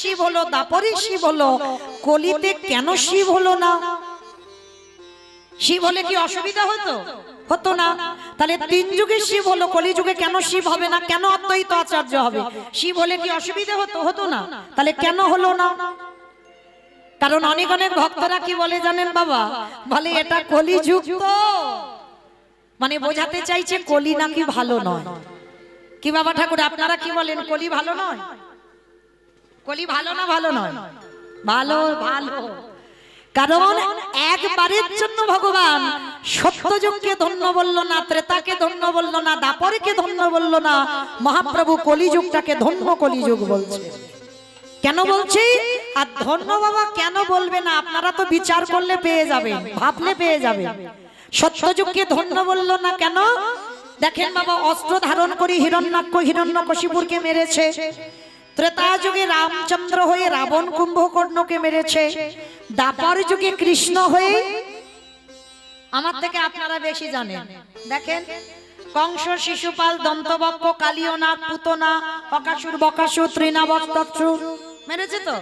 শিব হলো, দাপরে শিব হলো, কলিতে কেন শিব হলো না? শিব হলে কি অসুবিধা হতো? হতো না। তাহলে তিন যুগে শিব হলো, কলি যুগে কেন শিব হবে না? কেন অদ্বৈত আচার্য হবে? শিব হলে কি অসুবিধা হতো? হতো না। তাহলে কেন হলো না? কারণ অনেক অনেক ভক্তরা কি বলে জানেন বাবা? বলে এটা কলি যুগ, তো মানে বোঝাতে চাইছে কলি নাকি ভালো নয়। কি বাবা ঠাকুর আপনারা কি বলেন, কলি ভালো নয়? কলি ভালো না ভালো নয়? ভালো, ভালো। কারণ একবারের জন্য ভগবান সত্যযুগকে ধন্য বলল না, ত্রেতাকে ধন্য বলল না, দাপরকে ধন্য বলল না, মহাপ্রভু কলিযুগটাকে ধন্য কলিযুগ বলছে। কেন বলছি? আর ধন্য বাবা কেন বলবে না? আপনারা তো বিচার করলে পেয়ে যাবেন, ভাবলে পেয়ে যাবেন। সত্যযুগকে ধন্য বলল না কেন? দেখেন বাবা, অস্ত্র ধারণ করে হিরণ্যাক্ষ হিরণ্যকশিপুরকে মেরেছে। ত্রেতা যুগে রামচন্দ্র হয়ে রাবণ কুম্ভকর্ণকে মেরেছে। দাপর যুগে কৃষ্ণ হয়ে, আমার থেকে আপনারা বেশি জানেন, দেখেন কংস, শিশুপাল, দন্তবক্ষ, কালিয়নাগ, পুতনা, অকাসুর, বকাসুর, তৃণাবক, তৎসুর মেরেছে তো,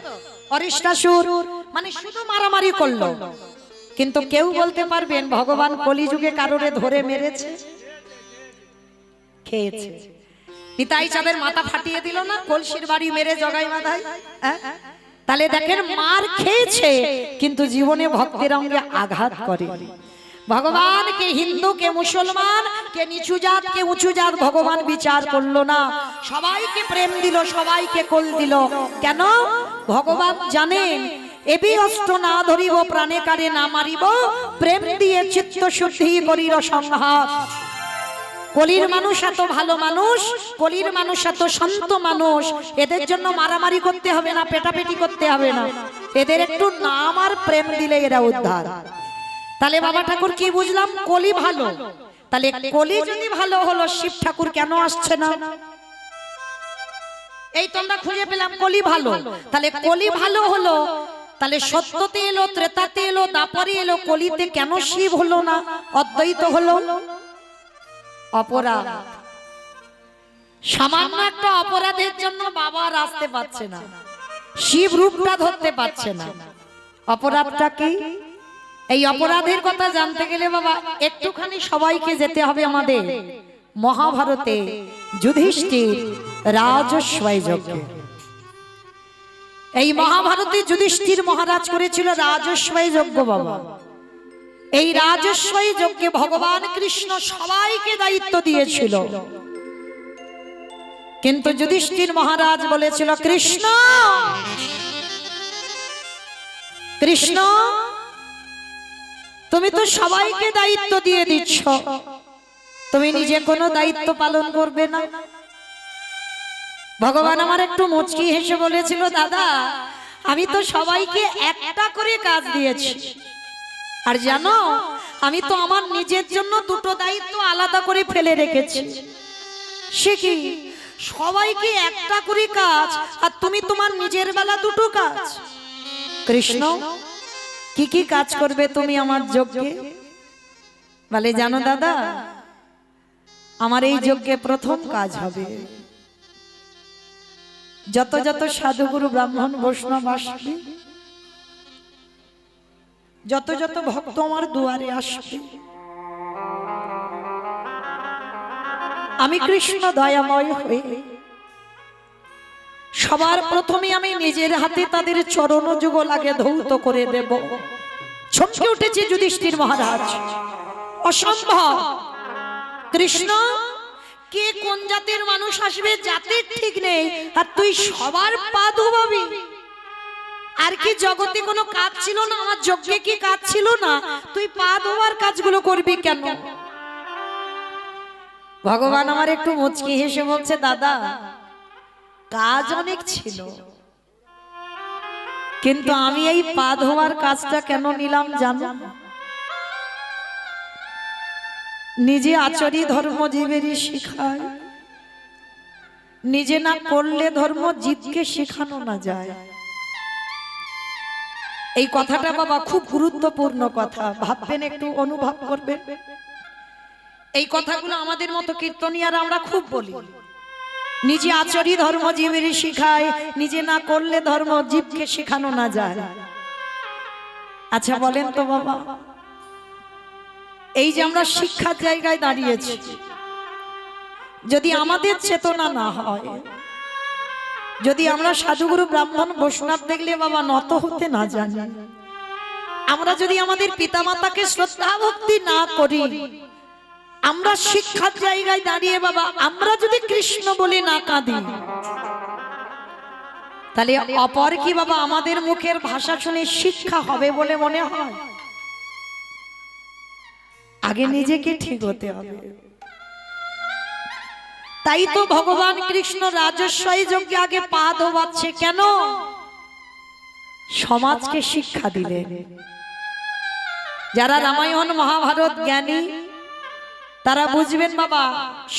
অরিষ্টাসুর, মানে শুধু মারামারি করলো। কিন্তু কেউ বলতে পারবেন ভগবান কলিযুগে কারোরে ধরে মেরেছে? খেয়েছে। নিতাই চাঁদের মাথা ফাটিয়ে দিল না, কলসির বাড়ি মেরে জগাই মাথায়। তাহলে দেখেন মার খেয়েছে কিন্তু জীবনে ভক্তের অঙ্গে আঘাত করে। ভগবান কে হিন্দু, কে মুসলমান, কে নিচু জাত, কে উঁচু জাত ভগবান বিচার করলো না। সবাইকে প্রেম দিল, সবাইকে কোল দিল। কেন? ভগবান জানেন এবি অস্ত্র না ধরিব, প্রাণে কারে না মারিব, প্রেম দিয়ে চিত্ত শুদ্ধি করির সংহার। কলির মানুষ এত ভালো মানুষ, কলির মানুষ এত শান্ত মানুষ, এদের জন্য মারামারি করতে হবে না, পেটাপেটি করতে হবে না, এদের একটু নাম আর প্রেম দিলে এরা উদ্ধার। তাহলে বাবা ঠাকুর কি বুঝলাম? কলি ভালো। তাহলে কলি যদি ভালো হলো, শিব ঠাকুর কেন আসছে না? এই তোমরা খুঁজে পেলাম কলি ভালো। তাহলে কলি ভালো হলো, তাহলে সত্যতে এলো, ত্রেতাতে এলো, দাপরে এলো, কলিতে কেন শিব হলো না, অদ্বৈত হলো? অপরাধ। সামান্য একটা অপরাধের জন্য বাবা আর আসতে পারছে না, শিব রূপটা ধরতে পারছে না। অপরাধটা কি? এই অপরাধের কথা জানতে গেলে বাবা একটুখানি সবাইকে যেতে হবে আমাদের মহাভারতে যুধিষ্ঠির রাজস্বয় যজ্ঞে। এই মহাভারতে যুধিষ্ঠির মহারাজ করেছিল রাজস্বয় যজ্ঞ বাবা। এই রাজস্বয় যজ্ঞে ভগবান কৃষ্ণ সবাইকে দায়িত্ব দিয়েছিল, কিন্তু যুধিষ্ঠির মহারাজ বলেছিল, কৃষ্ণ কৃষ্ণ তুমি তো সবাইকে দায়িত্ব দিয়ে দিচ্ছ, তুমি নিজে কোনো দায়িত্ব পালন করবে না। ভগবান আমার একটু মুচকি হেসে বলেছিল, দাদা আমি তো সবাইকে একটা করে কাজ দিয়েছি, আর জানো আমি তো আমার নিজের জন্য দুটো দায়িত্ব আলাদা করে ফেলে রেখেছি। সে কি? সবাইকে একটা করে কাজ, আর তুমি তোমার নিজের বেলা দুটো কাজ। কৃষ্ণ কি কি কাজ করবে তুমি আমার যজ্ঞে? বলে জানো দাদা, আমার এই যজ্ঞে প্রথম কাজ হবে, যত যত সাধুগুরু ব্রাহ্মণ বৈষ্ণব আসবে, যত যত ভক্ত আমার দুয়ারে আসবে, আমি কৃষ্ণ দয়াময় হয়ে সবার প্রথমে আমি নিজের হাতে তাদের চরণ যুগলাগে ধৌত করে দেব। চমকে উঠেছে যুধিষ্ঠির মহারাজ, অসম্ভব। কৃষ্ণ কে কোন জাতের মানুষ আসবে জাতের ঠিক নেই, আর তুই সবার পা ধোবাবি? আর কি জগতে কোনো কাজ ছিল না? আমার যজ্ঞে কি কাজ ছিল না? তুই পা ধোয়ার কাজগুলো করবি কেন? ভগবান আমার একটু মুচকি হেসে বলছে, দাদা কাজ অনেক ছিল, কিন্তু আমি এই পা ধোয়ার কাজটা কেন নিলাম জানো? নিজে আচরি ধর্ম জীবেরই শিখায়, নিজে না করলে ধর্ম জীবকে শেখানো না যায়। এই কথাটা বাবা খুব গুরুত্বপূর্ণ কথা, ভাববেন, একটু অনুভব করবেন। এই কথাগুলো আমাদের মতো কীর্তনিয়ারা আমরা খুব বলি, নিজে আচরি ধর্ম জীবের শিখায়, নিজে না করলে ধর্ম জীবকে শেখানো না যায়। আচ্ছা বলেন তো বাবা, এই যে আমরা শিক্ষার জায়গায় দাঁড়িয়েছি, যদি আমাদের চেতনা না হয়, যদি আমরা সাধুগুরু ব্রাহ্মণ বৈষ্ণব দেখলে বাবা নত হতে না জানি, আমরা যদি আমাদের পিতামাতাকে শ্রদ্ধা ভক্তি না করি, আমরা শিক্ষার জায়গায় দাঁড়িয়ে বাবা আমরা যদি কৃষ্ণ বলে না কাঁদি, তাহলে অপর কি বাবা আমাদের মুখের ভাষা শুনে শিক্ষা হবে বলে মনে হয়? আগে নিজেকে ঠিক হতে হবে। তাই তো ভগবান কৃষ্ণ রাজস্বই যজ্ঞে আগে পা ধোয়াচ্ছে কেন? সমাজকে শিক্ষা দিলেন। যারা রামায়ণ মহাভারত জ্ঞানী তারা বুঝবেন বাবা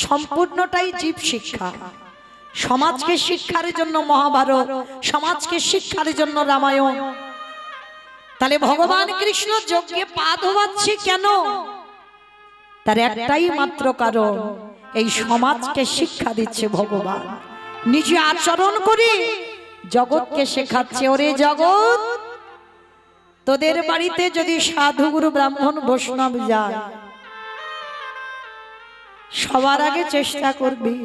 সম্পূর্ণটাই জীব শিক্ষা। সমাজকে শিক্ষার জন্য মহাভারত, সমাজকে শিক্ষার জন্য রামায়ণ। তাহলে ভগবান কৃষ্ণ যজ্ঞে পা ধোয়াচ্ছে কেন? তার একটাই মাত্র কারণ, এই সমাজকে শিক্ষা দিচ্ছে ভগবান, নিজে আচরণ করে জগৎকে শেখাচ্ছে। ওরে জগৎ, তোদের বাড়িতে যদি সাধুগুরু ব্রাহ্মণ বৈষ্ণব যায়, সবার আগে চেষ্টা করবি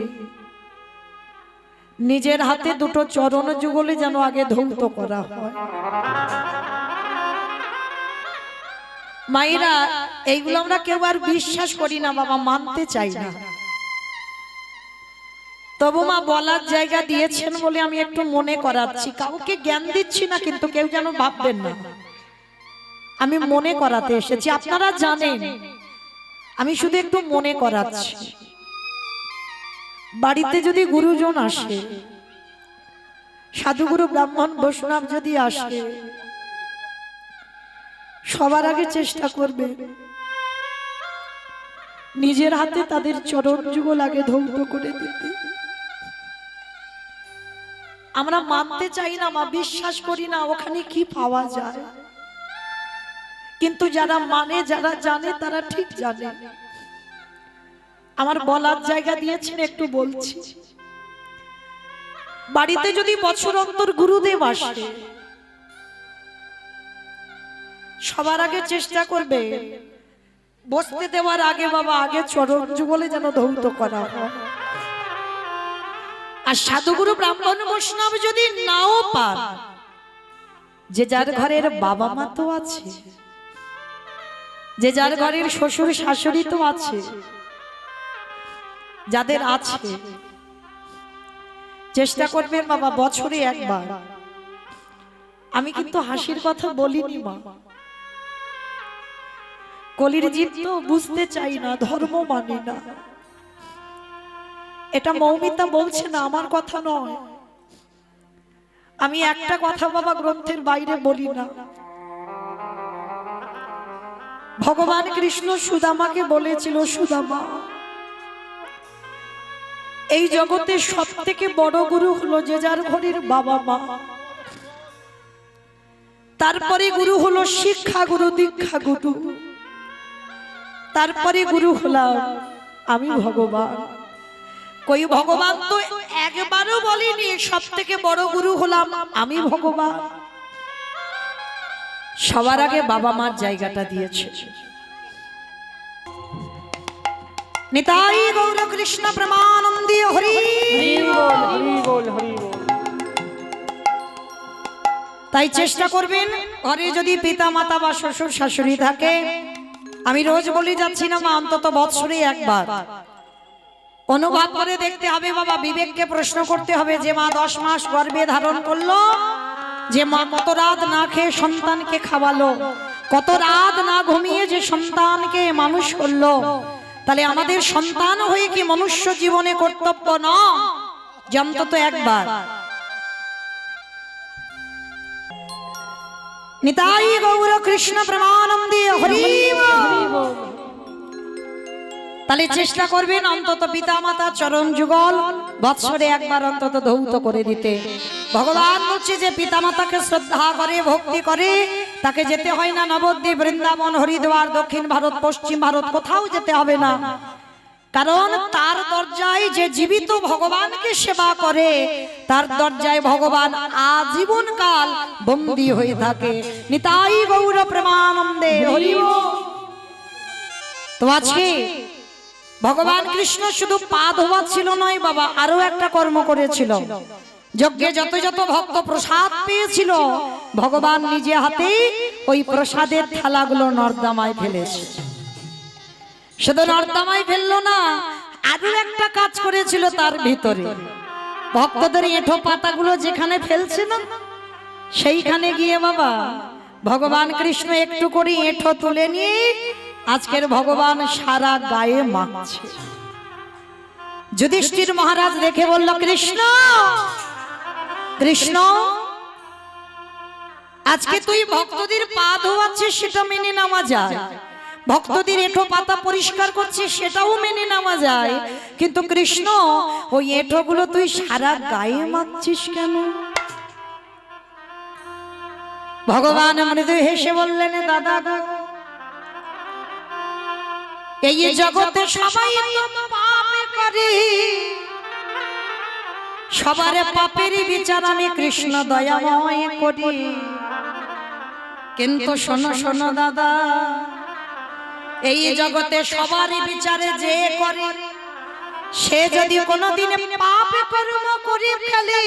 নিজের হাতে দুটো চরণ যুগলে যেন আগে ধৌত করা হয়। মায়েরা, এইগুলো আমরা কেউ আর বিশ্বাস করি না বাবা, মানতে চাই না। তবু মা বলার জায়গা দিয়েছেন বলে আমি একটু মনে করাচ্ছি। কাউকে জ্ঞান দিচ্ছি না, কিন্তু কেউ যেন ভাববেন না আমি মনে করাতে এসেছি। আপনারা জানেন, আমি শুধু একটু মনে করাচ্ছি। বাড়িতে যদি গুরুজন আসে, সাধুগুরু ব্রাহ্মণ বৈষ্ণব যদি আসে, সবার আগে চেষ্টা করবে নিজের হাতে তাদের চরণ যুগল আগে ধৌত করে দিতে। আমরা মানতে চাই না বা বিশ্বাস করি না ওখানে কি পাওয়া যায়, কিন্তু যারা মানে, যারা জানে তারা ঠিক জানে। আমার বলার জায়গা দিয়েছেন একটু বলছি। বাড়িতে যদি বছর অন্তর গুরুদেব আসে, সবার আগে চেষ্টা করবে বসতে দেওয়ার আগে বাবা আগে চরণ যুগলে যেন ধৌত করা হয়। আর সাধুগুরু ব্রাহ্মণ বৈষ্ণব যদি নাও পান, যে যার ঘরের বাবা মা তো আছে, যে যার ঘরের শ্বশুর শাশুড়ি তো আছে, যাদের আছে চেষ্টা করবেন বাবা বছরে একবার। আমি কিন্তু হাসির কথা বলিনি মা, কলির জীব তো বুঝতে চাই না, ধর্ম মানে না। এটা মৌমিতা বলছে না, আমার কথা নয়। আমি একটা কথা বাবা গ্রন্থের বাইরে বলি না। ভগবান কৃষ্ণ সুদামাকে বলেছিল, সুদামা, এই জগতে সব থেকে বড় গুরু হলো যে যার ঘরের বাবা মা, তারপরে গুরু হলো শিক্ষা গুরু, দীক্ষা গুরু, তারপরে গুরু হলাম আমি ভগবান। কই ভগবান তো একবারও বলিনি সব থেকে বড় গুরু হলাম আমি ভগবান। সবার আগে বাবা মার জায়গাটা দিয়েছে। নিতাই গৌর কৃষ্ণ প্রেমানন্দী হরি বল, হরি বল। তাই চেষ্টা করবেন ঘরে যদি পিতা মাতা বা শ্বশুর শাশুড়ি থাকে, আমি রোজ বলে যাচ্ছি না মা, অন্তত বৎসরে একবার অনুভব করে দেখতে হবে বাবা। বিবেককে প্রশ্ন করতে হবে যে মা 10 মাস গর্ভে ধারণ করলো, যে মা কত রাত না খেয়ে সন্তানকে খাওয়ালো, কত রাত না ঘুমিয়ে যে সন্তানকে মানুষ করলো। তাহলে আমাদের সন্তান হয়ে কি মনুষ্য জীবনে কর্তব্য না যে অন্তত একবার? নিতাই গৌর কৃষ্ণ প্রেমানন্দী হরি বল। তাহলে চেষ্টা করবেন অন্তত পিতা মাতা চরণ যুগল বৎসরে একবার অন্তত ধৌত করে দিতে। ভগবান বলছে যে পিতা মাতাকে শ্রদ্ধা করে, ভক্তি করে, তাকে যেতে হয় না নবদ্বীপ, বৃন্দাবন, হরিদ্বার, দক্ষিণ ভারত, পশ্চিম ভারত, কোথাও যেতে হবে না। কারণ তার দরজায় যে জীবিত ভগবানকে সেবা করে তার দরজায় ভগবান আজীবন কাল বন্দী হয়ে থাকে। নিতাই গৌর প্রেমানন্দে হরি বল। তো আজকে ভগবান কৃষ্ণ শুধু পা ধোয়া ছিল নয় বাবা, আরো একটা কর্ম করেছিল। যজ্ঞে যত যত ভক্ত প্রসাদ পেয়েছিল ভগবান নিজে হাতে ওই প্রসাদের থালাগুলো নর্দমায় ফেলেছে। শুধু নর্দমায় ফেললো না, আরো একটা কাজ করেছিল তার ভিতরে। ভক্তদের এঁঠো পাতাগুলো যেখানে ফেলছে না সেইখানে গিয়ে বাবা ভগবান কৃষ্ণ একটু করে এঁঠো তুলে নিয়ে আজকের ভগবান সারা গায়ে মাখছে। যুধিষ্ঠির মহারাজ দেখে বলল, কৃষ্ণ কৃষ্ণ, আজকে তুই ভক্তদের পা ধোয়াচ্ছিস সেটা মেনে নেওয়া যায়, ভক্তদের এঁঠো পাতা পরিষ্কার করছিস সেটাও মেনে নেওয়া যায়, কিন্তু কৃষ্ণ ওই এঁঠো গুলো তুই সারা গায়ে মাখছিস কেন? ভগবান মৃদু হেসে বললেন, দাদা এই জগতে সবাই পাপ করে, সবার পাপের বিচার আমি কৃষ্ণ দয়াময় করি, কিন্তু শোনো শোনো দাদা, এই জগতে সবার বিচারে যে করে সে যদি কোনোদিন পাপ কর্ম করে ফেলে,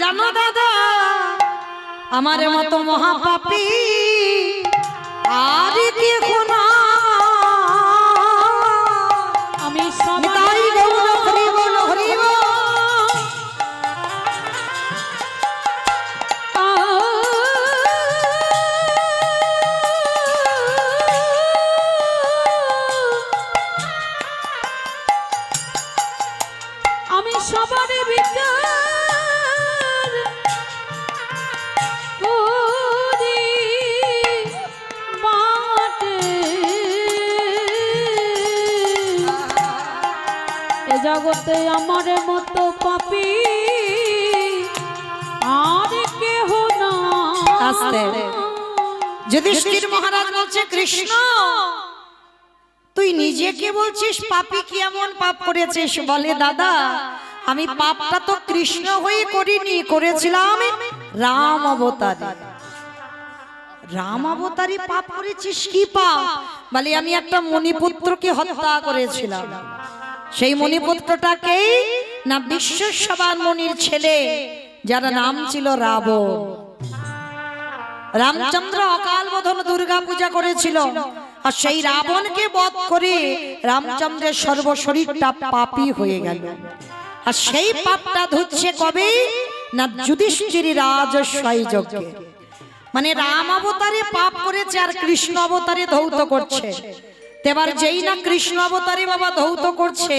জানো দাদা আমার মতো মহাপাপী আর কি গুনাহ। আমি সবাই গৌর হরি বল হরি বল। আমি সবার বিচার করি মাঠে, এ জগতে আমার মতো পাপী আর কেহ না। আস্তে। যুধিষ্ঠির মহারাজ বলছে, কৃষ্ণ তুই নিজেকে বলছিস পাপী, কি এমন পাপ করেছিস? বলে, দাদা আমি পাপটা তো কৃষ্ণ হয়ে করিনি, করেছিলাম রাম অবতারে। রাম অবতারি পাপ করেছিস? কি পাপ? বলে, আমি একটা মণিপুত্রকে হত্যা করেছিলাম। সেই মণিপুত্রটাকে না বিশ্বসভার মণির ছেলে, যার নাম ছিল রাবণ। রামচন্দ্র অকাল বোধন দুর্গা পূজা করেছিল, আর সেই রাবণকে বধ করে রামচন্দ্রের সর্বশরীরটা পাপী হয়ে গেল। আর সেই পাপটা ধুচ্ছে কবে না যুধিষ্ঠির রাজস্বই যজ্ঞে। মানে রাম অবতারে পাপ করেছে আর কৃষ্ণ অবতারে ধৌত করছে। এবার যেই না কৃষ্ণ অবতারে বাবা ধৌত করছে,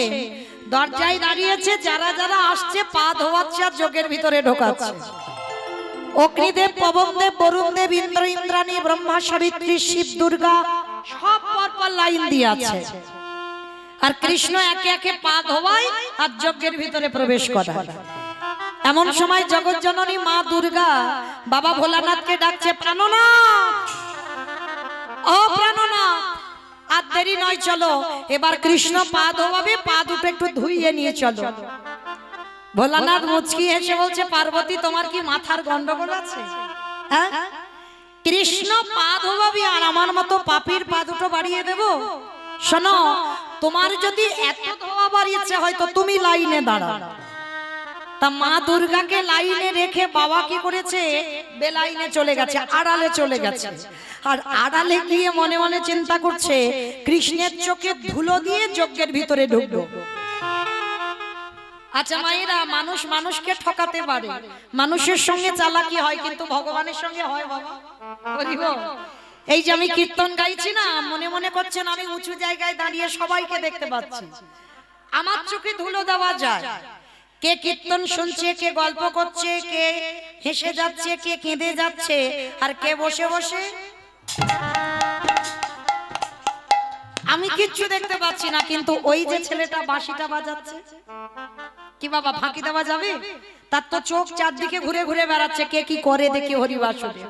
দরজায় দাঁড়িয়েছে, যারা যারা আসছে পা ধোয়াচ্ছে আর যজ্ঞের ভিতরে ঢোকাচ্ছে। অগ্নিদেব, পবনদেব, বরুণদেব, ইন্দ্র, ইন্দ্রাণী, ব্রহ্মা, সাবিত্রী, শিব, দুর্গা সব পরপর লাইন দিয়ে আছে। আর কৃষ্ণ একে একে পা ধোয়ায় আর যজ্ঞের ভিতরে প্রবেশ করায়। এমন সময় জগৎজননী মা দুর্গা বাবা ভোলানাথকে ডাকছে, প্রাণনাথ, ও প্রাণনাথ, আর দেরি নয়, চলো এবার কৃষ্ণ পা ধোয়াবে, পা দুটো একটু ধুইয়ে নিয়ে চলো। ভোলানাথ মুচকি হেসে বলছে, পার্বতী তোমার কি মাথার গন্ডগোল আছে? হ্যাঁ, কৃষ্ণ পা ধোয়াবি আর আমার মতো পাপীর পা দুটো বাড়িয়ে দেব? শোনো, তোমার যদি এত ধোয়াবার ইচ্ছে হয় তো তুমি লাইনে দাঁড়াও। তা মা দুর্গাকে লাইনে রেখে বাবা কি করেছে, বেলাইনে চলে গেছে, আড়ালে চলে গেছে। আর আড়ালে গিয়ে মনে মনে চিন্তা করছে, কৃষ্ণের চোখে ধুলো দিয়ে যজ্ঞের ভিতরে ঢুকবো। আচ্ছা মায়েরা, মানুষ মানুষকে ঠকাতে পারে, মানুষের সঙ্গে চালাকি হয়, কিন্তু ভগবানের সঙ্গে হয় বাবা? বলিব, এই যে আমি কীর্তন গাইছি না, মনে মনে করছেন আমি উঁচু জায়গায় দাঁড়িয়ে সবাইকে দেখতে পাচ্ছি, আমার চোখে ধুলো দেওয়া যায়। কে কীর্তন শুনছে, কে গল্প করছে, কে হেসে যাচ্ছে, কে কেঁদে যাচ্ছে, আর কে বসে বসে, আমি কিচ্ছু দেখতে পাচ্ছি না। কিন্তু ওই যে ছেলেটা বাঁশিটা বাজাচ্ছে, কি বাবা ফাঁকি দেওয়া যাবে? তার তো চোখ চারদিকে ঘুরে ঘুরে বেড়াচ্ছে, কে কি করে দেখি হরিবাসরে।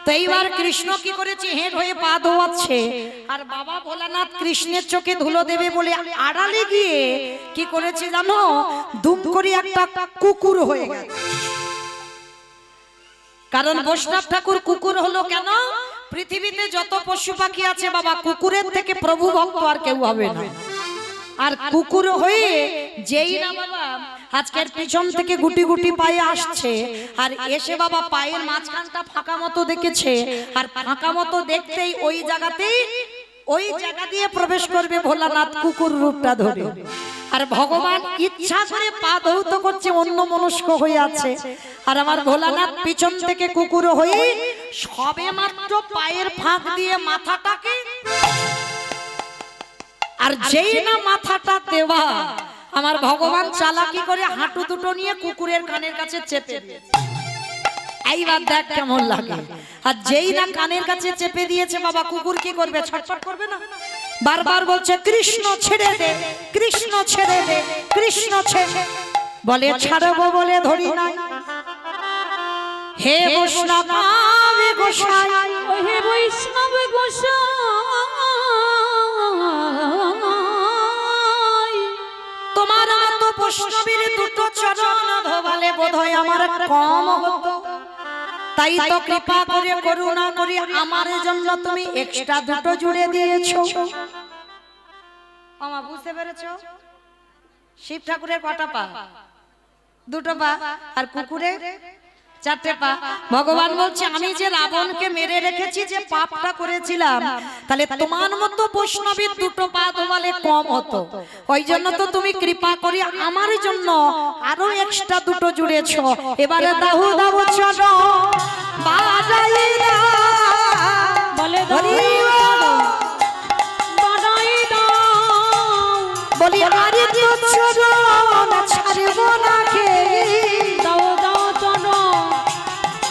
তো এইবার কৃষ্ণ কি করেছে, হেঁট হয়ে পা ধোয়াচ্ছে, আর বাবা ভোলানাথ কৃষ্ণের চোখে ধুলো দেবে বলে আড়ালে গিয়ে কি করেছে জানো, দুম করে একটা কুকুর হয়ে গেছে। কারণ বৈষ্ণব ঠাকুর কুকুর হলো কেন, পৃথিবীতে যত পশু পাখি আছে বাবা, কুকুরের থেকে প্রভু ভক্ত আর কেউ হবে না। আর কুকুর হয়ে যেই না বাবা আজকের পিছন থেকে গুটি গুটি পায়ে আসছে, আর এসে বাবা পায়ের মাঝখানটা ফাঁকা মতো দেখেছে, আর ফাঁকা মতো দেখতেই ওই জায়গাতেই ওই জায়গা দিয়ে প্রবেশ করবে ভোলানাথ কুকুর রূপটা ধরে। আর ভগবান ইচ্ছা করে পা ধৌত করছে, অন্য মনস্ক হয়ে আছে, আর আমার ভোলানাথ পিছন থেকে কুকুর হয়ে সবে মাত্র পায়ের ফাঁক দিয়ে মাথাটাকে, আর যেই না মাথাটা দেওয়া আমার ভগবান চালাকি করে হাঁটু দুটো নিয়ে কুকুরের কানের কাছে চেপে দিয়েছে। এইবার দেখ কেমন লাগে। আর যেই না কানের কাছে চেপে দিয়েছে বাবা, কুকুর কি করবে, ছটফট করবে না? বারবার বলছে কৃষ্ণ ছেড়ে দে, কৃষ্ণ ছেড়ে দে, কৃষ্ণ ছেড়ে, বলে ছাড়বো বলে ধরি নাই। হে বৈষ্ণব গোসাই, হে বৈষ্ণব গোসাই, তোমার মতো বৈষ্ণবীর দুটো চরণ ধোবালে বোধহয় আমার কম হতো, তাই তো কৃপা করে করুণা করে আমার জন্য তুমি এক্সট্রা দুটো জুড়ে দিয়েছো। আমা বুঝতে পেরেছো? শিব ঠাকুরের কটা পা? দুটো পা। আর কুকুরের চারটে পা। ভগবান বলছে আমি যে রাবণকে মেরে রেখেছি, যে পাপটা করেছিলাম, তাহলে তোমার মতো বৈষ্ণবীর দুটো পা ধোবালে কম হতো, ওই জন্য তো তুমি কৃপা করে আমার জন্য আরো এক্সট্রা দুটো জুড়েছো। এবারে দাহু দাও চলো বাজাই দাও, বলে বাড়াই দাও, বলি আরে তো চরণ ছাড়বো না কে, দাও দাও চলো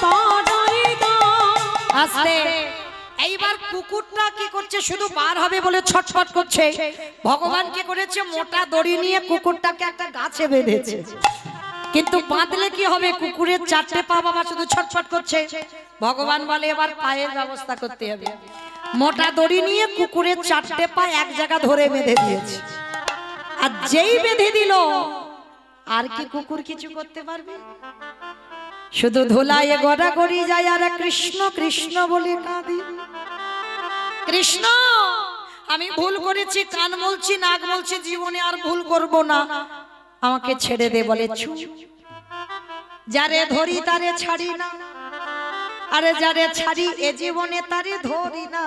বাড়াই দাও। আস্তে। এইবার কুকুরটা কি করছে, শুধু বার হবে বলে ছটফট করছে। ভগবান কি করেছে, মোটা দড়ি নিয়ে কুকুরটাকে একটা গাছে বেঁধেছে, কিন্তু বাঁধলে কি হবে, কুকুরের চারটে পা বাবা শুধু ছটফট করছে। ভগবান বলে এবার পায়ের ব্যবস্থা করতে হবে। মোটা দড়ি নিয়ে কুকুরের চারটে পা এক জায়গা ধরে বেঁধে দিয়েছে, আর যেই বেঁধে দিল আর কি কুকুর কিছু করতে পারবে, শুধু ধোলায় গড়াগড়ি যায় আর কৃষ্ণ কৃষ্ণ বলে কাঁদি। কৃষ্ণ আমি ভুল করেছি, কান বলছি, নাক বলছি, জীবনে আর ভুল করব না, আমাকে ছেড়ে দে। বলে চুপ, যারে ধরি তারে ছাড়ি না, আরে যারে ছাড়ি এ জীবনে তারে ধরি না।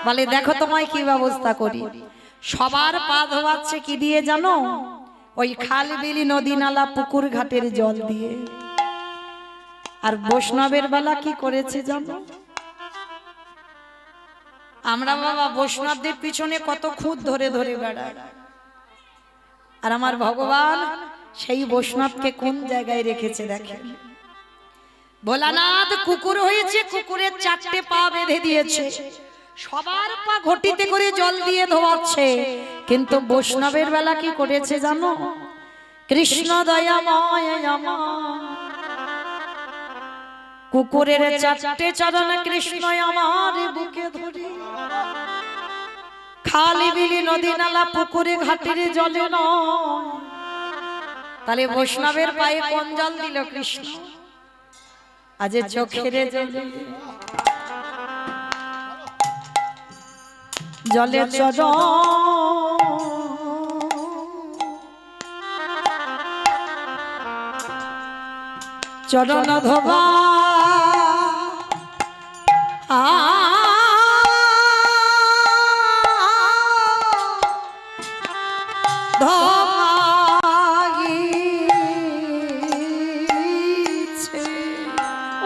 বলে দেখো তোমায় কি ব্যবস্থা করি। সবার পা ধোয়াচ্ছে কি দিয়ে জানো, ওই খাল বিলি নদী নালা পুকুর ঘাটের জল দিয়ে। আর বৈষ্ণবের বেলা কি করেছে জানো, আমরা বাবা বৈষ্ণবদের পিছনে কত খুঁত ধরে ধরে বেড়াই, আর আমার ভগবান সেই বৈষ্ণবকে কোন জায়গায় রেখেছে দেখেন। ভোলানাথ কুকুর হয়েছে, কুকুরের চারটে পা বেঁধে দিয়েছে, সবার পা ঘটিতে করে জল দিয়ে ধোয়াচ্ছে, কিন্তু বৈষ্ণবের বেলা কি করেছে জানো, কৃষ্ণ দয়াময় আমার, কুকুরের চারটে চরণ কৃষ্ণ আমার বুকে ধরে, খালি বিলি নদী নালা পুকুরে ঘাটের জলে নয়। তাহলে বৈষ্ণবের পায়ে কোন জল দিল কৃষ্ণ, আজ চোখের জলে, জলে চরণ ধোবা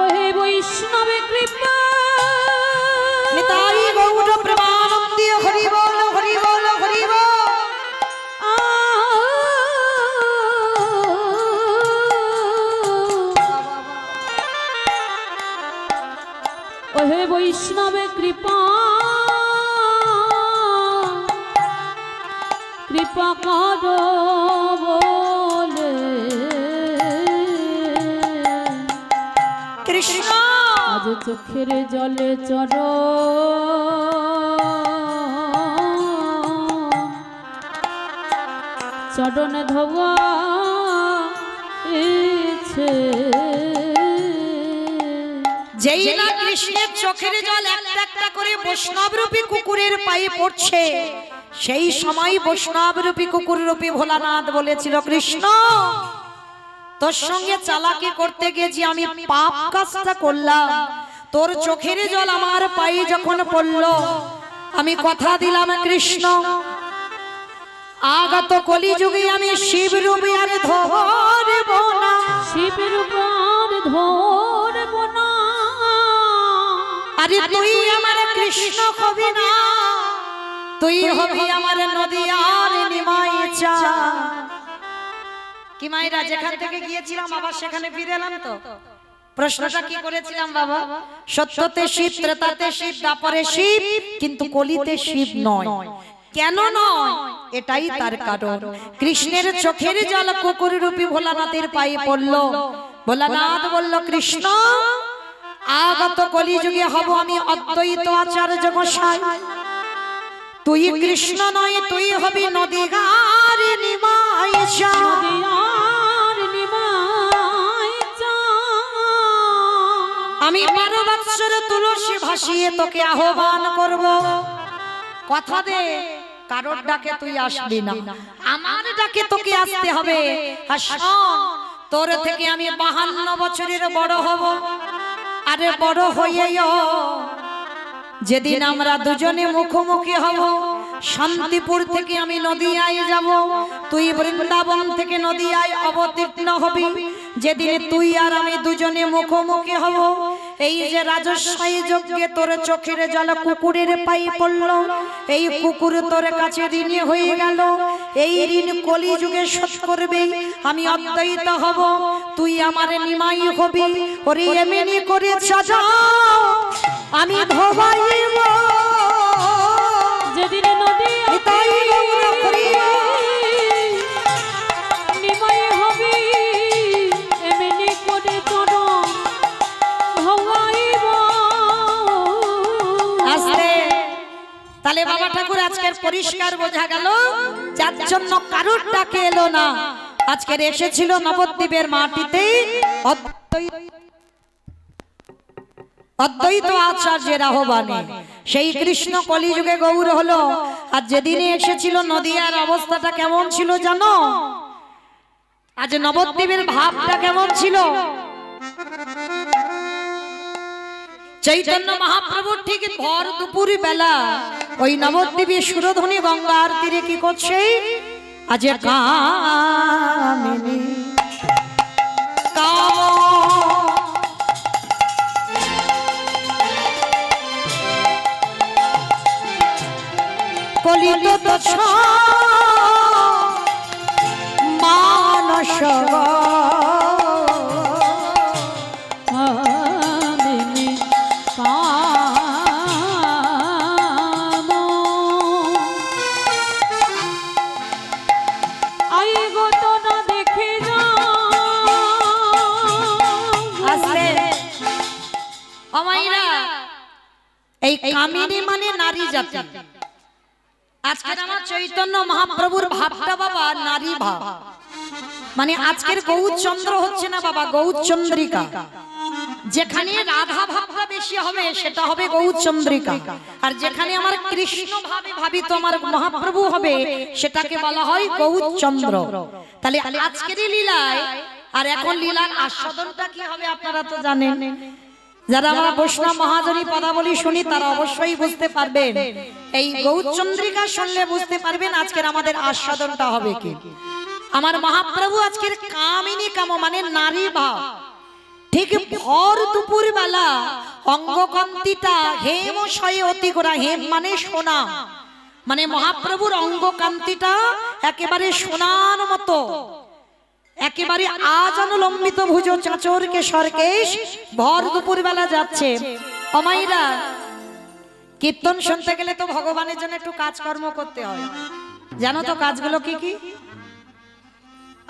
ওহে বৈষ্ণবে কৃপা, নিতাই গৌর প্রেমানন্দে হরি বল হরি বল হরি বল। ওহে বৈষ্ণবে কৃপা, কৃপা করো বলে কৃষ্ণ আজ চোখের জলে চরণ ধোয়া ইচ্ছে যেই না কৃষ্ণের চোখের জল একটা একটা করে বৈষ্ণবরূপী কুকুরের পায়ে পড়ছে, সেই সময় বৈষ্ণবরূপী কুকুররূপী ভোলানাথ বলেছিল, কৃষ্ণ তোর সঙ্গে চালাকি করতে গিয়ে যে আমি পাপ কাজটা করলাম, তোর চোখের জল আমার পায়ে যখন পড়লো, আমি কথা দিলাম কৃষ্ণ আগত কলিযুগে আমি শিব রূপে আর ধরব না, শিব রূপার ধরব না। আরে তুই আমার কৃষ্ণ হবি না, তুই হবি আমার নদিয়ার নিমাই চা। কি মায়েরা, যেখান থেকে গিয়েছিলাম আবার সেখানে ফিরে এলাম তো। প্রশ্নটা কি করেছিলাম বাবা? সত্যতে শিব, ত্রেতাতে শিব, দ্বাপরে শিব, কিন্তু কলিতে শিব নয়। কেন নয়? এটাই তার কারণ। কৃষ্ণের চোখের জল কুকুর রূপী ভোলানাথের পায়ে পড়লো। ভোলানাথ বলল, কৃষ্ণ আগত কলিযুগে হব আমি অদ্বৈত আচার্য গোসাই, তুই কৃষ্ণ নয়, তুই হবি নদীগার নিমাই চা। নদিয়ার নিমাই চা। আমি 12 বৎসর তুলসী ভাসিয়ে তোকে আহ্বান করব, কথা দে কারোর ডাকে তুই আসবি না, আমার ডাকে তোকে আসতে হবে। আর শোন, তোর থেকে আমি 52 বছরের বড় হব। আরে বড় হইও যেদিন আমরা দুজনে মুখোমুখি হব, শান্তিপুর থেকে আমি নদিয়ায় যাব, তুই বৃন্দাবন থেকে নদিয়ায় অবতীর্ণ হবি। যেদিন তুই আর আমি দুজনে মুখোমুখি হব, এই যে রাজস্বাই যজ্ঞে তোর চোখের জল কুকুরের পায়ে পড়ল, এই কুকুর তোর কাছে ঋণী হয়ে গেল, এই ঋণ কলিযুগে শোধ করবে। আমি অদ্বৈত হব, তুই আমার নিমাই হবি। ওরে এমনি করে সাজাও আমি ধোবাইব, যেদিন নদিয়াতে নিমাই হবি, এমনি করে চরণ ধোয়াইব। আস্তে তাহলে বাবা ঠাকুর আজকের পরিষ্কার বোঝা গেল, যার জন্য কারোর ডাকে এলো না। আজকের এসেছিল নবদ্বীপের মাটিতে অদ্বৈত আচার্যের আহ্বানে, সেই কৃষ্ণ কলিযুগে গৌর হলো। আর যেদিনে এসেছিল নদিয়ার অবস্থাটা কেমন ছিল জানো? আজ নবদ্বীপের ভাবটা কেমন ছিল? চৈতন্য মহাপ্রভুর ঠিক ভর দুপুর বেলা ওই নবদ্বীপের সুরধ্বনি গঙ্গার তীরে কি করছে? আজ কামিনী কলিত দশ মানস কামিনী কাম আই গো তোরা দেখে যাও। আসলে অমাইরা এই কামিনী মানে নারী জাতি। আজকের আমার চৈতন্য মহাপ্রভুর ভাবটা বাবা নারী ভাব, মানে আজকের গৌরচন্দ্র হচ্ছে না বাবা, গৌরচন্দ্রিকা। যেখানে রাধা ভাবটা বেশি হবে সেটা হবে গৌরচন্দ্রিকা, আর যেখানে আমার কৃষ্ণ ভাবে ভাবিত আমার মহাপ্রভু হবে সেটাকে বলা হয় গৌরচন্দ্র। তাহলে আজকেরই লীলায় আর এখন লীলার আস্বাদনটা কি হবে আপনারা তো জানেন। যারা আমরা বৈষ্ণব মহাজনী পদাবলী শুনি তারা অবশ্যই বুঝতে পারবেন, এই গৌরচন্দ্রিকা শুনলে বুঝতে পারবেন আজকের আমাদের আস্বাদনটা হবে কি। আমার মহাপ্রভু আজকের কামিনী কাম মানে নারী ভাব, ঠিক ভর দুপুর বেলা অঙ্গকান্তিটা হেম শয়ে অতি করা, হেম মানে সোনা, মানে মহাপ্রভুর অঙ্গকান্তিটা একেবারে সোনার মতো, একেবারে আজানুলম্বিত ভুজ চাচর কেশর কেশ ভর দুপুর বেলা যাচ্ছে। অমাইরা কীর্তন শুনতে গেলে তো ভগবানের জন্য একটু কাজকর্ম করতে হয়, জানো তো কাজগুলো কি কি?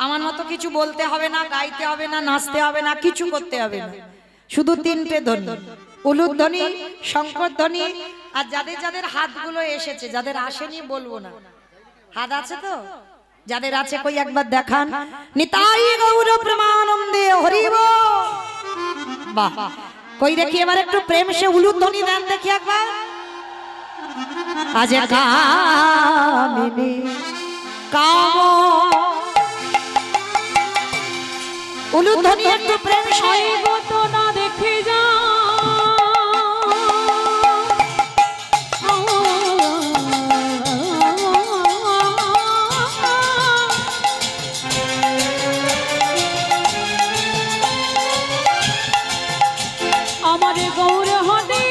আমার মতো কিছু বলতে হবে না, গাইতে হবে না, নাচতে হবে না, কিছু করতে হবে না। শুধু তিনটে ধ্বনি, উলুধ্বনি, শঙ্করধ্বনি, আর যাদের যাদের হাতগুলো এসেছে, যাদের আসেনি বলবো না। হাত আছে তো? যাদের আছে কই একবার দেখান। নিতাই গৌর প্রেমানন্দে হরি বল। বাহ, কই দেখি এবার একটু প্রেম সে উলুধ্বনি দেন দেখি একবার। আজ কামিনী কাম, উলুধ্বনি একটু প্রেম সে তো না দেখে যা আমার গৌর হদে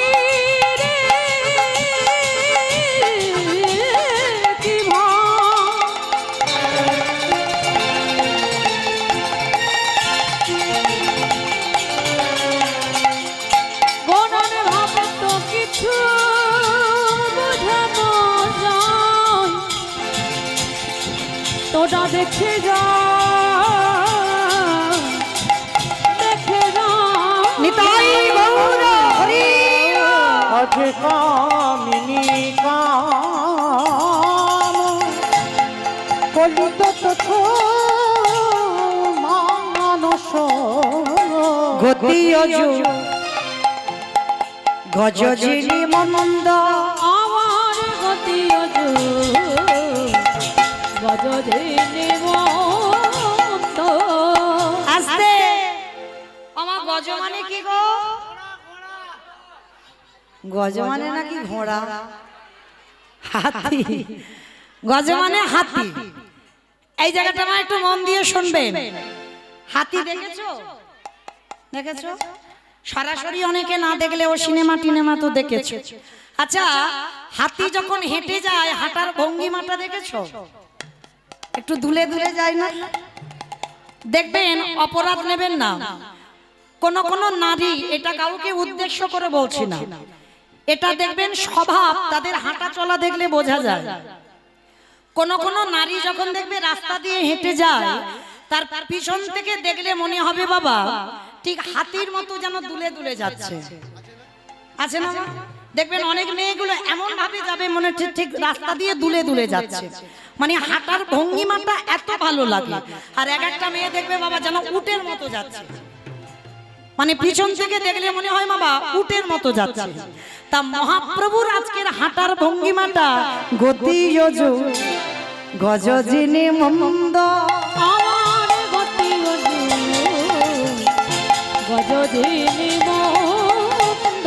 রে কি গণনে ভাবে তো কিছু বুঝানো যায়, তোটা দেখে যা দেখে যা। নিতাই গৌর হরি আজ কামিনী কাম, কলিত তো মানস গতি অজু গজজিনি মন্দ, আমার গতি অজু গজদিনী মন্দ। আস্তে। আমার গজ মানে কি গো? গজ মানে নাকি ঘোড়া? হাতি। গজ মানে হাতি। এই জায়গাটা আমার একটু মন দিয়ে শুনবেন। হাতি দেখেছো? দেখেছো? সরাসরি অনেকে না দেখলেও সিনেমা টিনেমা তো দেখেছো। আচ্ছা, হাতি যখন হেঁটে যায় হাঁটার ভঙ্গিমাটা দেখেছো? একটু দুলে দুলে যায় না? দেখবেন, অপরাধ নেবেন না। কোন কোন নারী, এটা কাউকে উদ্দেশ্য করে বলছি না, এটা দেখবেন স্বভাব, তাদের হাঁটা চলা দেখলে বোঝা যায়। কোন কোন নারী যখন দেখবে রাস্তা দিয়ে হেঁটে যায়, তার পিছন থেকে দেখলে মনে হবে বাবা ঠিক হাতির মতো যেন দুলে দুলে যাচ্ছে। আছে না? দেখবেন অনেক মেয়েগুলো এমন ভাবে যাবে মনে হচ্ছে ঠিক রাস্তা দিয়ে দুলে দুলে যাচ্ছে, মানে হাঁটার ভঙ্গিমাটা এত ভালো লাগে। আর এক একটা মেয়ে দেখবে বাবা যেন উটের মতো যাচ্ছে, মানে পিছন থেকে দেখলে মনে হয় বাবা উটের মতো যাচ্ছে। তা মহাপ্রভুর আজকের হাঁটার ভঙ্গিমাটা গতি যজু গজজিনি মন্দ, আমার গতি অজু গজদিনী মন্দ।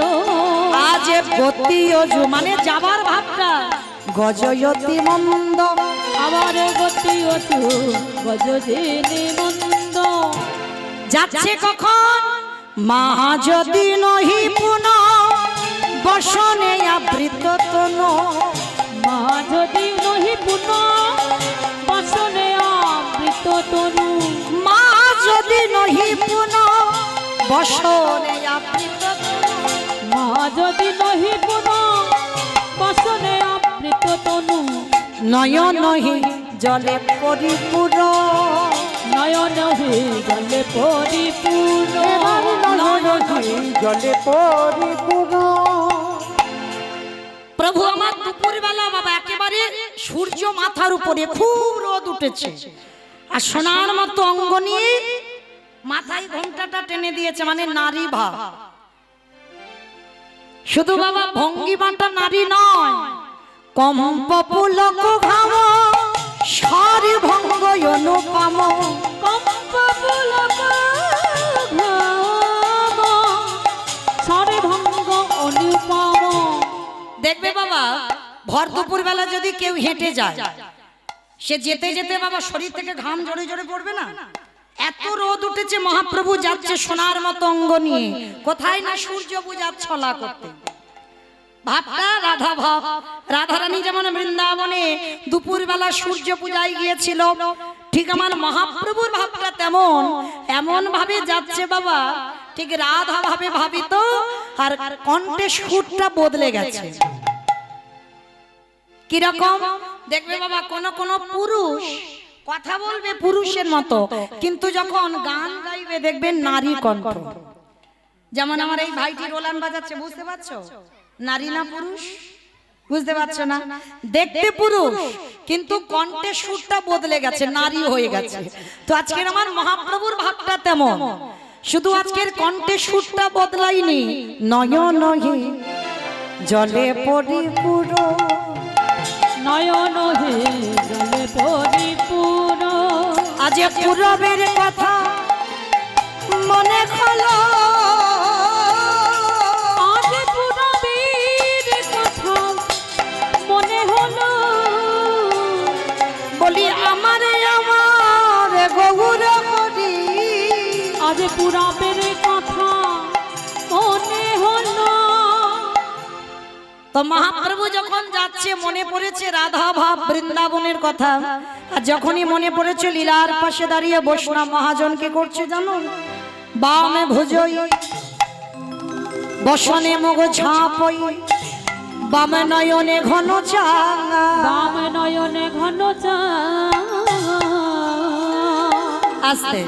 আজ গতি যজু মানে যাবার ভাবটা গজয়তি মন্দ, আমার গতি অজু গজদিনী মন্দ। যাচ্ছে কখন মা যদি নহি পুনঃ বসনে আবৃত তনু, মা যদি নহি পুনঃ বাসনে আবৃত তনু। মা যদি নহি পুনঃ বসনে আবৃত তনু, মা যদি নহি পুনঃ বাসনে আবৃত তনু। নয়ন নহি জলে পরিপূর্ণ, নয়ন হে জলে পরিপূর্ণ। জলে পরিপূর্ণ। প্রভু আমার দুপুরবেলা বাবা একেবারে সূর্য মাথার উপরে খুব রোদ উঠেছে, আর সোনার মতো অঙ্গ নিয়ে মাথায় ঘোমটাটা টেনে দিয়েছে, মানে নারী ভাব। শুধু বাবা ভঙ্গিমাটা নারী নয়, কম্প পুলক ঘাম সারি ভঙ্গ অনুপম, কম্প পুলক ঘাম সারে ভঙ্গ অনুপম। দেখবে বাবা ভর দুপুর বেলা যদি কেউ হেঁটে যায়, সে যেতে যেতে বাবা শরীর থেকে ঘাম জড়ে জড়ে পড়বে না? এত রোদ উঠেছে, মহাপ্রভু যাচ্ছে সোনার মতো অঙ্গ নিয়ে, কোথায় না সূর্য পূজার ছলা করতে। ভাবটা রাধা ভাব, রাধারানী যেমন বৃন্দাবনে দুপুর বেলা সূর্য পূজায় গিয়েছিল, ঠিক আমার মহাপ্রভুর ভাবটা তেমন, এমন ভাবে যাচ্ছে বাবা ঠিক রাধা ভাবে ভাবিত, আর কণ্ঠে সুরটা বদলে গেছে। কিরকম দেখবে বাবা, কোন কোন পুরুষ কথা বলবে পুরুষের মতো, কিন্তু যখন গান গাইবে দেখবেন নারী কণ্ঠ। যেমন আমার এই ভাইটি রোলান বাজাচ্ছে, বুঝতে পারছো? নারী না পুরুষ? বুঝতে পারছো না? দেখতে পুরুষ কিন্তু কণ্ঠের সুরটা বদলে গেছে, নারী হয়ে গেছে। তো আজকের আমার মহাপ্রভুর ভাবটা তেমন, শুধু আজকের কণ্ঠের সুরটা বদলাইনি, নয়ন হে জলে পরিপূর্ণ, নয়ন হে জলে পরিপূর্ণ, আজ পূরবের কথা মনে হলো, আজ পুরবীর কথা মনে হলো, বলি আমারে আমার গৌর হরি, আজ পুরবের কথা মনে হলো। তো মহাপ্রভু যখন যাচ্ছে মনে পড়েছে রাধা ভাব বৃন্দাবনের কথা, আর যখনই মনে পড়েছে লীলার পাশে দাঁড়িয়ে বৈষ্ণব মহাজন কি করছে জানো? বামে ভুজই বসনে মগ ঝাঁপই, বামে নয়নে ঘন চাঙা, বাম নয়নে ঘন চা আস্তে